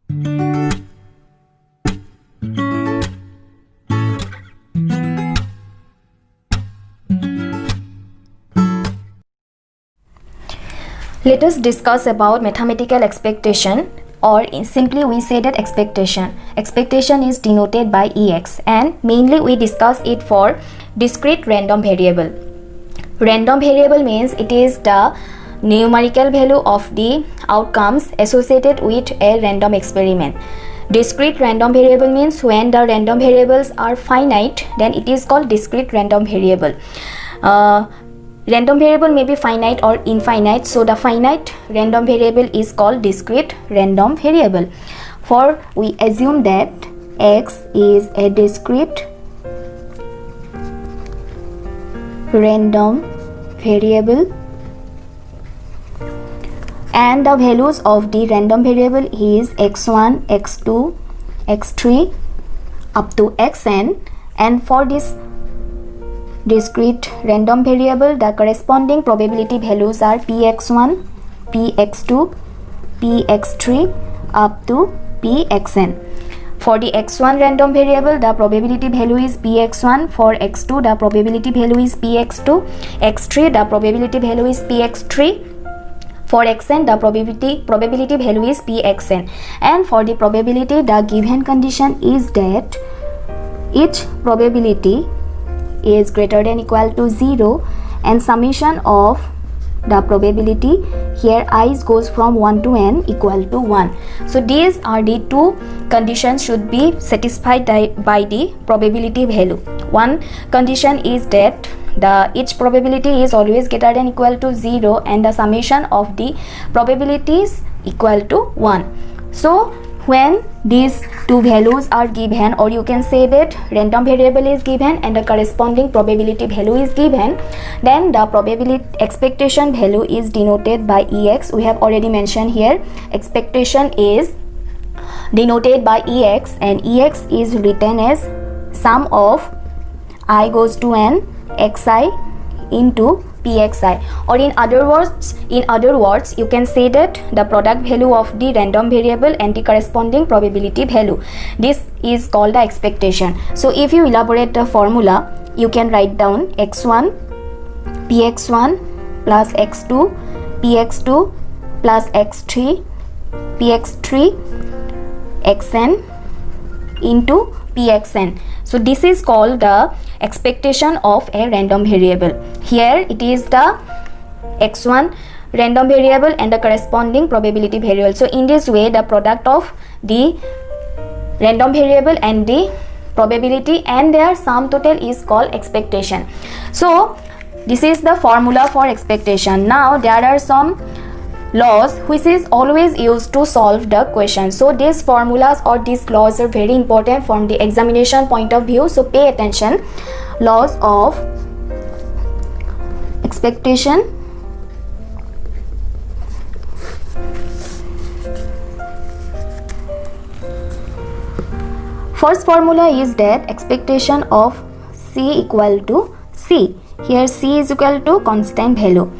Let us discuss about mathematical expectation, or simply we say that expectation. Expectation is denoted by EX, and mainly we discuss it for discrete random variable. Random variable means it is the numerical value of the outcomes associated with a random experiment. Discrete random variable means when the random variables are finite, then it is called discrete random variable. Random variable may be finite or infinite, so the finite random variable is called discrete random variable. For we assume that X is a discrete random variable and the values of the random variable is x1, x2, x3 up to xn, and for this discrete random variable the corresponding probability values are px1, px2, px3 up to pxn. For the x1 random variable the probability value is px1, for x2 the probability value is px2, x3 the probability value is px3, for xn the probability value is pxn, and for the probability the given condition is that each probability is greater than equal to 0 and summation of the probability, here i's goes from 1 to n equal to 1. So these are the two conditions should be satisfied by the probability value. One condition is that each probability is always greater than equal to 0 and the summation of the probabilities equal to 1. So when these two values are given, or you can say that random variable is given and the corresponding probability value is given, then the probability expectation value is denoted by EX. We have already mentioned here expectation is denoted by EX, and EX is written as sum of I goes to n xi into pxi, or in other words you can say that the product value of the random variable and the corresponding probability value. This is called the expectation. So if you elaborate the formula, you can write down x1 px1 plus x2 px2 plus x3 px3 xn into pxn. So this is called the expectation of a random variable. Here it is the x1 random variable and the corresponding probability variable. So in this way the product of the random variable and the probability and their sum total is called expectation. So this is the formula for expectation. Now there are some laws which is always used to solve the question. So these formulas or these laws are very important from the examination point of view, so pay attention. Laws of expectation. First formula is that expectation of C equal to C. Here C is equal to constant value.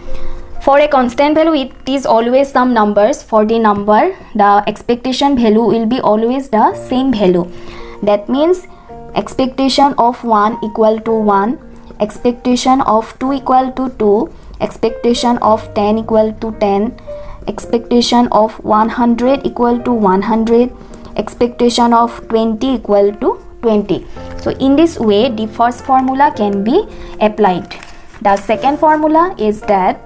For a constant value it is always some numbers. For the number the expectation value will be always the same value. That means expectation of 1 equal to 1, expectation of 2 equal to 2, expectation of 10 equal to 10, expectation of 100 equal to 100, expectation of 20 equal to 20. So in this way the first formula can be applied. The second formula is that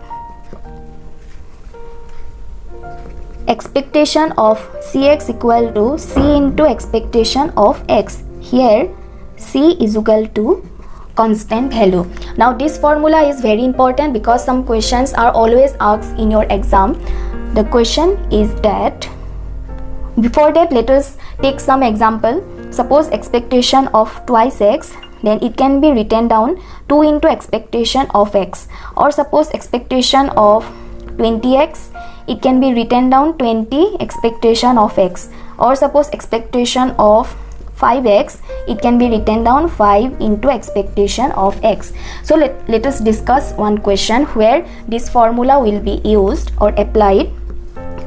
expectation of Cx equal to C into expectation of X. Here C is equal to constant value. Now this formula is very important because some questions are always asked in your exam. The question is that, before that let us take some example. Suppose expectation of twice X, then it can be written down 2 into expectation of X. Or suppose expectation of 20x, it can be written down 20 expectation of X. Or suppose expectation of 5x, it can be written down 5 into expectation of X. So let us discuss one question where this formula will be used or applied.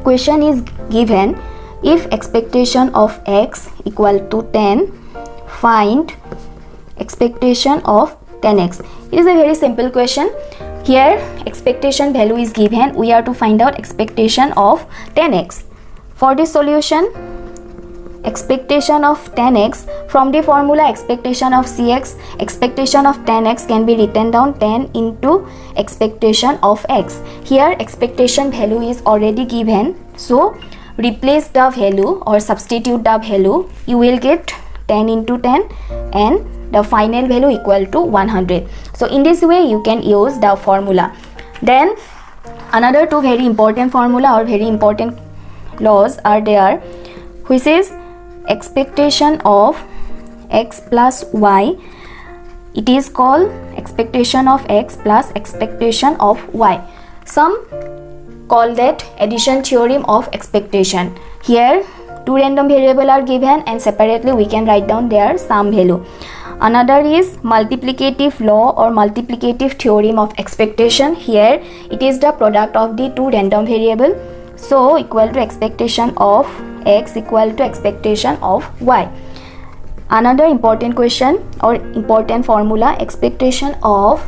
Question is given, if expectation of x equal to 10, find expectation of 10x. It is a very simple question. Here expectation value is given. We are to find out expectation of 10x. For the solution, expectation of 10x, from the formula expectation of cx, expectation of 10x can be written down 10 into expectation of x. Here expectation value is already given, so replace the value or substitute the value. You will get 10 into 10 and the final value equal to 100. So in this way you can use the formula. Then another two very important formula or very important laws are there, which is expectation of x plus y. It is called expectation of x plus expectation of y. Some call that addition theorem of expectation. Here two random variables are given and separately we can write down their sum value. Another is multiplicative law or multiplicative theorem of expectation. Here it is the product of the two random variables, so equal to expectation of x equal to expectation of y. Another important question or important formula, expectation of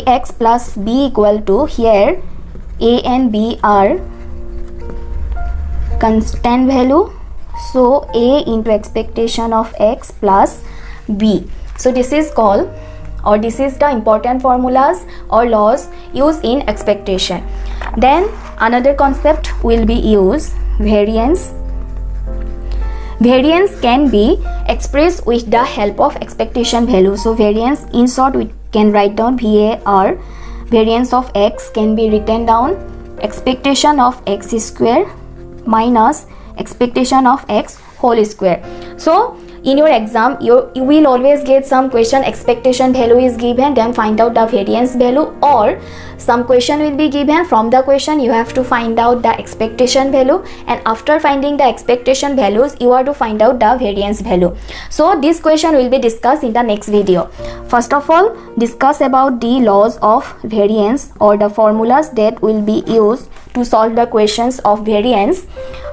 ax plus b equal to, here a and b are constant value, so a into expectation of x plus b. So this is called, or this is the important formulas or laws used in expectation. Then another concept will be used, variance. Variance can be expressed with the help of expectation value. So variance, in short, we can write down VAR. Variance of x can be written down expectation of x square minus expectation of x whole square. So in your exam you will always get some question, expectation value is given, then find out the variance value, or some question will be given, from the question you have to find out the expectation value, and after finding the expectation values you are to find out the variance value. So this question will be discussed in the next video. First of all, discuss about the laws of variance or the formulas that will be used to solve the questions of variance.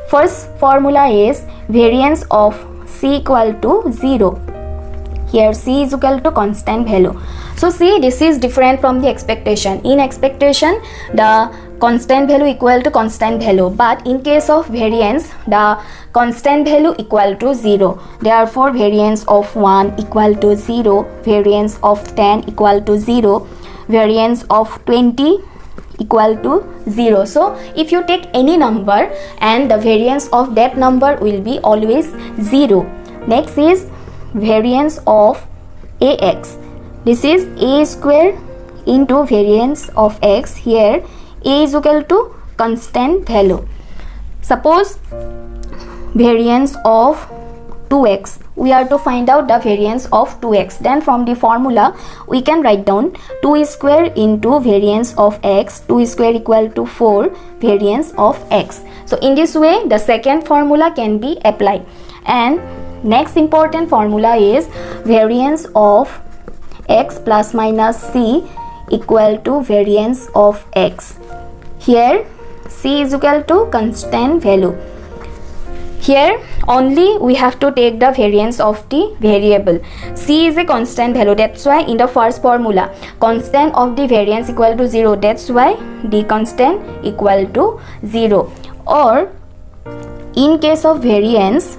First formula is variance of c equal to 0. Here c is equal to constant value. So see, this is different from the expectation. In expectation the constant value equal to constant value, but in case of variance the constant value equal to 0. Therefore variance of 1 equal to 0, variance of 10 equal to 0, variance of 20 equal to 0. So if you take any number and the variance of that number will be always 0. Next is variance of ax. This is a square into variance of x. Here a is equal to constant value. Suppose variance of 2x, we are to find out the variance of 2x. Then from the formula we can write down 2 square into variance of x, 2 square equal to 4 variance of x. So in this way the second formula can be applied. And next important formula is variance of x plus minus c equal to variance of x. Here c is equal to constant value. Here only we have to take the variance of the variable. C is a constant value, that's why in the first formula constant of the variance equal to 0, that's why the constant equal to 0. Or in case of variance,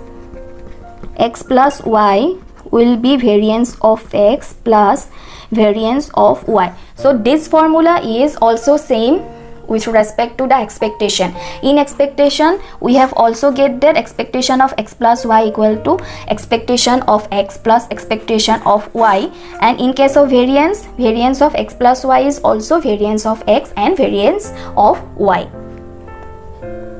x plus y will be variance of x plus variance of y. So this formula is also same with respect to the expectation. In expectation we have also get that expectation of x plus y equal to expectation of x plus expectation of y, and in case of variance, variance of x plus y is also variance of x and variance of y.